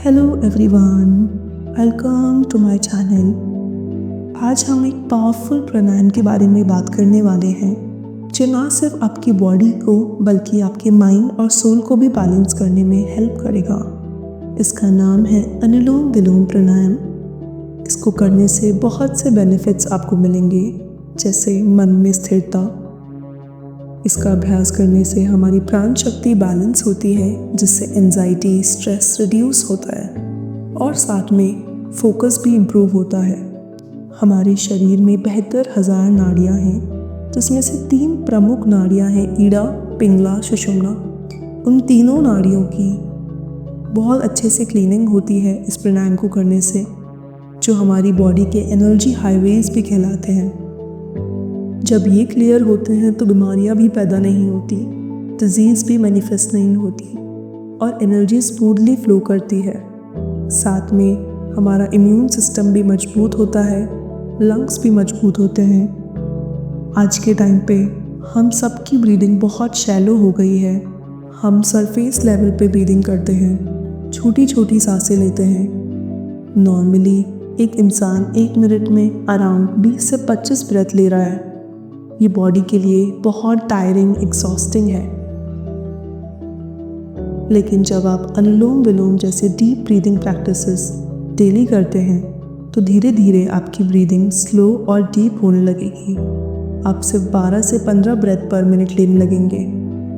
Hello everyone, welcome to my channel. आज हम एक पावरफुल प्राणायाम के बारे में बात करने वाले हैं जो ना सिर्फ आपकी बॉडी को बल्कि आपके माइंड और सोल को भी बैलेंस करने में हेल्प करेगा। इसका नाम है अनुलोम विलोम प्राणायाम। इसको करने से बहुत से बेनिफिट्स आपको मिलेंगे, जैसे मन में स्थिरता। इसका अभ्यास करने से हमारी प्राण शक्ति बैलेंस होती है, जिससे एंजाइटी स्ट्रेस रिड्यूस होता है और साथ में फोकस भी इम्प्रूव होता है। हमारे शरीर में 72,000 नाड़ियाँ हैं, जिसमें से 3 प्रमुख नाड़ियाँ हैं, ईड़ा, पिंगला, सुषुम्ना। उन तीनों नाड़ियों की बहुत अच्छे से क्लीनिंग होती है इस प्राणायाम को करने से, जो हमारी बॉडी के एनर्जी हाईवेज भी कहलाते हैं। जब ये क्लियर होते हैं तो बीमारियां भी पैदा नहीं होती, डिजीज़ भी मैनिफेस्ट नहीं होती और एनर्जी स्मूथली फ्लो करती है। साथ में हमारा इम्यून सिस्टम भी मजबूत होता है, लंग्स भी मजबूत होते हैं। आज के टाइम पे हम सबकी ब्रीदिंग बहुत शैलो हो गई है। हम सरफेस लेवल पे ब्रीदिंग करते हैं, छोटी छोटी सांसें लेते हैं। नॉर्मली एक इंसान 1 मिनट में अराउंड 20 से 25 ब्रेथ ले रहा है। ये बॉडी के लिए बहुत टायरिंग, एग्जॉस्टिंग है। लेकिन जब आप अनुलोम विलोम जैसे डीप ब्रीदिंग प्रैक्टिसेस डेली करते हैं तो धीरे धीरे आपकी ब्रीदिंग स्लो और डीप होने लगेगी। आप सिर्फ 12 से 15 ब्रेथ पर मिनट लेने लगेंगे,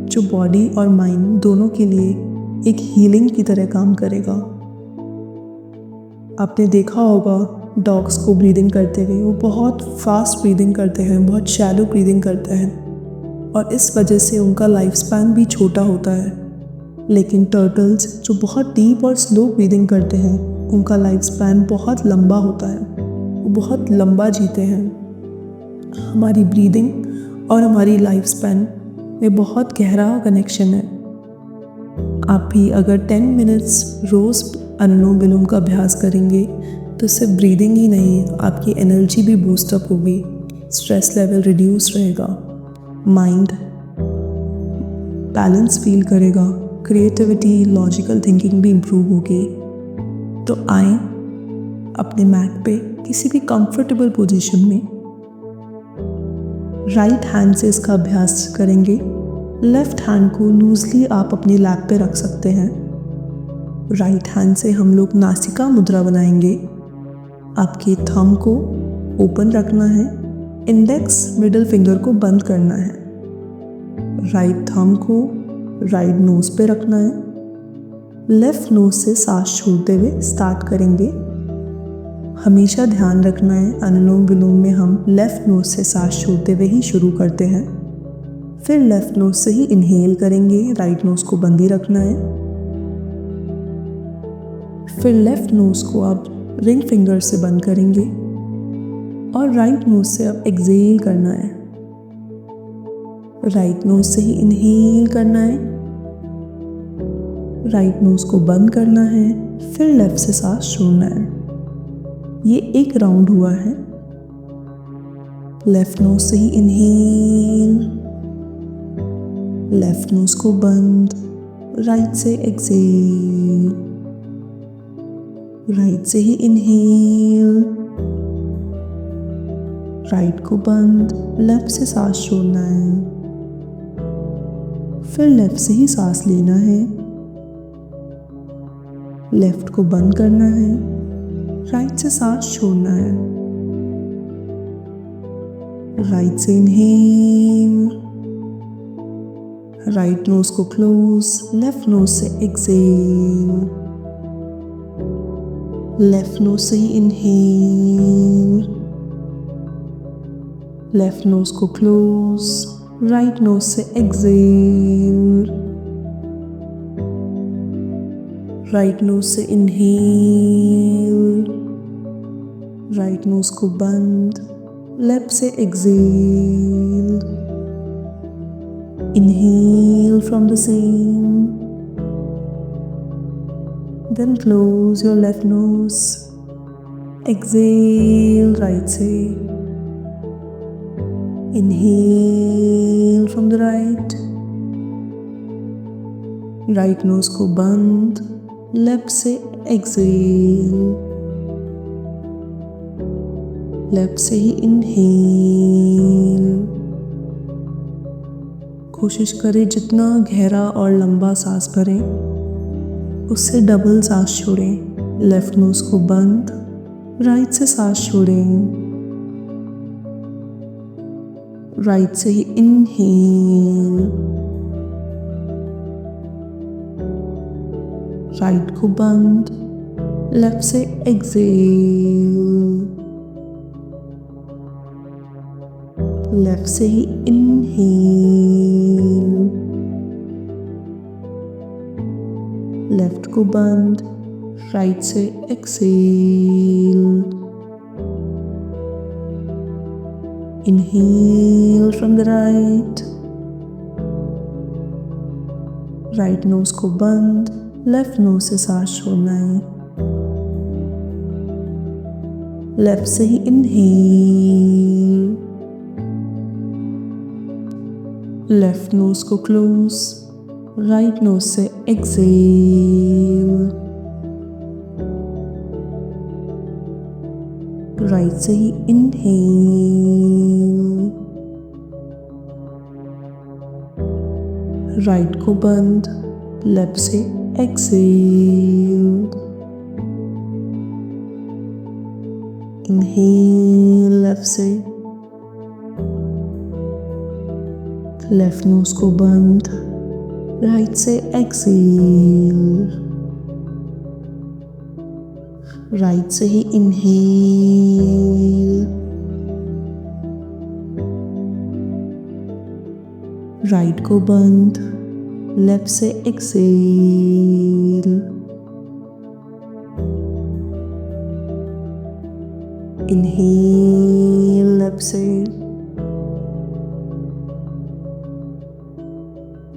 जो बॉडी और माइंड दोनों के लिए एक हीलिंग की तरह काम करेगा। आपने देखा होगा डॉग्स को ब्रीदिंग करते हुए, वो बहुत फास्ट ब्रीदिंग करते हैं, बहुत शैलो ब्रीदिंग करते हैं और इस वजह से उनका लाइफ स्पैन भी छोटा होता है। लेकिन टर्टल्स जो बहुत डीप और स्लो ब्रीदिंग करते हैं, उनका लाइफ स्पैन बहुत लंबा होता है, वो बहुत लंबा जीते हैं। हमारी ब्रीदिंग और हमारी लाइफ स्पैन में बहुत गहरा कनेक्शन है। आप भी अगर 10 मिनट्स रोज़ अनुलोम विलोम का अभ्यास करेंगे तो सिर्फ ब्रीदिंग ही नहीं, आपकी एनर्जी भी बूस्टअप होगी, स्ट्रेस लेवल रिड्यूस रहेगा, माइंड बैलेंस फील करेगा, क्रिएटिविटी, लॉजिकल थिंकिंग भी इम्प्रूव होगी। तो आए अपने मैट पे किसी भी कंफर्टेबल पोजीशन में राइट हैंड से इसका अभ्यास करेंगे। लेफ्ट हैंड को लूजली आप अपनी लैप पे रख सकते हैं। राइट हैंड से हम लोग नासिका मुद्रा बनाएंगे। आपके थंब को ओपन रखना है, इंडेक्स मिडिल फिंगर को बंद करना है। राइट थंब को राइट नोज पे रखना है। लेफ्ट नोज से सांस छोड़ते हुए स्टार्ट करेंगे। हमेशा ध्यान रखना है, अनुलोम विलोम में हम लेफ्ट नोज से सांस छोड़ते हुए ही शुरू करते हैं। फिर लेफ्ट नोज से ही इनहेल करेंगे, राइट नोज को बंद ही रखना है। फिर लेफ्ट नोज को आप रिंग फिंगर से बंद करेंगे और राइट नोज से अब एक्सहेल करना है। राइट नोज से ही इनहेल करना है, राइट नोज को बंद करना है, फिर लेफ्ट से सांस छोड़ना है। ये एक राउंड हुआ है। लेफ्ट नोज से ही इनहेल, लेफ्ट नोज को बंद, राइट से एक्सहेल, राइट से ही इनहेल, राइट को बंद, लेफ्ट से सांस छोड़ना है, फिर लेफ्ट से ही सांस लेना है, लेफ्ट को बंद करना है, राइट से सांस छोड़ना है, राइट से इनहेल, राइट नोज को क्लोज, लेफ्ट नोज से एक्सहेल, लेफ्ट नोज से ही इनहेल, लेफ्ट नोज को क्लोज, राइट नोज से एक्सहेल, राइट नोज से इनहेल, राइट नोज को बंद, लेफ्ट से exhale, inhale from the same, then close your left nose, exhale right से, inhale from the right, right nose को बंद, left से एक्सेल, लेफ्ट से ही इनहेल। कोशिश करें जितना गहरा और लंबा सांस भरें उससे डबल सांस छोड़ें। लेफ्ट नोज को बंद, राइट से सांस छोड़ें। राइट से ही इनहेल, राइट को बंद, लेफ्ट से एक्सेल, लेफ्ट से ही इनहेल, लेफ्ट को बंद, राइट से exhale. Inhale from the right, right nose को बंद, लेफ्ट नोज से सांस छोड़ना है। लेफ्ट से ही इनहेल, लेफ्ट नोज को क्लोज, राइट नोज से एक्सेल। राइट से ही इनहेल, राइट को बंद, लेफ्ट से एक्सेल। इनहेल लेफ्ट से, लेफ्ट नोज को बंद, राइट से एक्सेल। राइट से ही इनहेल, राइट को बंद, लेफ्ट से एक्सेल। इनहेल लेफ्ट से,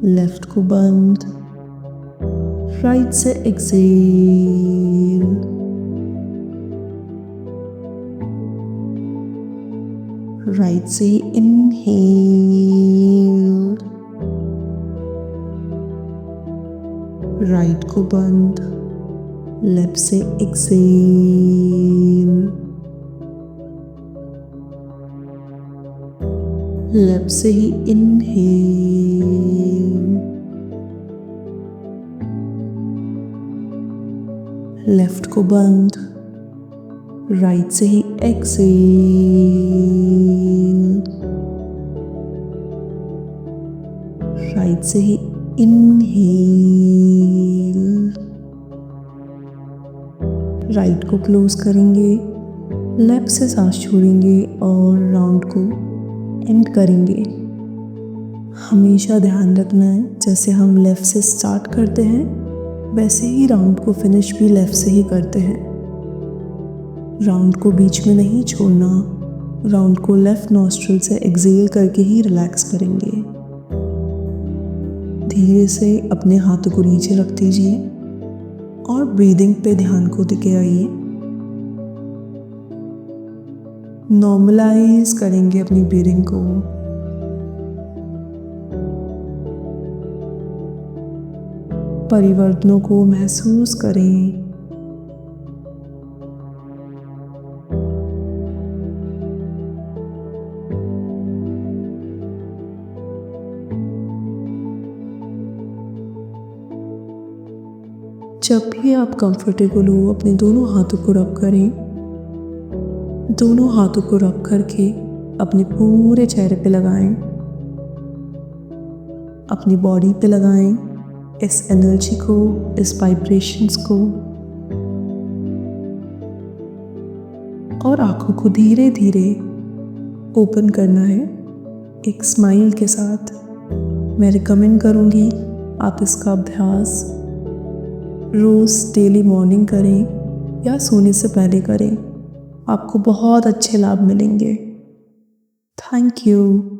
लेफ्ट को बंद, राइट से एक्सेल। राइट से ही इनहेल, राइट को बंद, लेफ्ट से एक्सेल। लेफ्ट से ही इनहेल, लेफ्ट को बंद, राइट से ही एक्सेल। राइट से ही इनहेल, राइट को क्लोज करेंगे, लेफ्ट से सांस छोड़ेंगे और राउंड को एंड करेंगे। हमेशा ध्यान रखना है जैसे हम लेफ्ट से स्टार्ट करते हैं वैसे ही राउंड को फिनिश भी लेफ्ट से ही करते हैं। राउंड को बीच में नहीं छोड़ना। राउंड को लेफ्ट नॉस्ट्रिल से एक्सेल करके ही रिलैक्स करेंगे। धीरे से अपने हाथों को नीचे रख दीजिए और ब्रीदिंग पे ध्यान को देके आइए। नॉर्मलाइज करेंगे अपनी ब्रीदिंग को। परिवर्तनों को महसूस करें। जब भी आप कंफर्टेबल हो अपने दोनों हाथों को रब करें। दोनों हाथों को रब करके अपने पूरे चेहरे पे लगाएं, अपनी बॉडी पे लगाएं इस एनर्जी को, इस वाइब्रेशंस को, और आंखों को धीरे धीरे ओपन करना है एक स्माइल के साथ। मैं रिकमेंड करूँगी आप इसका अभ्यास रोज़ डेली मॉर्निंग करें या सोने से पहले करें। आपको बहुत अच्छे लाभ मिलेंगे। Thank you.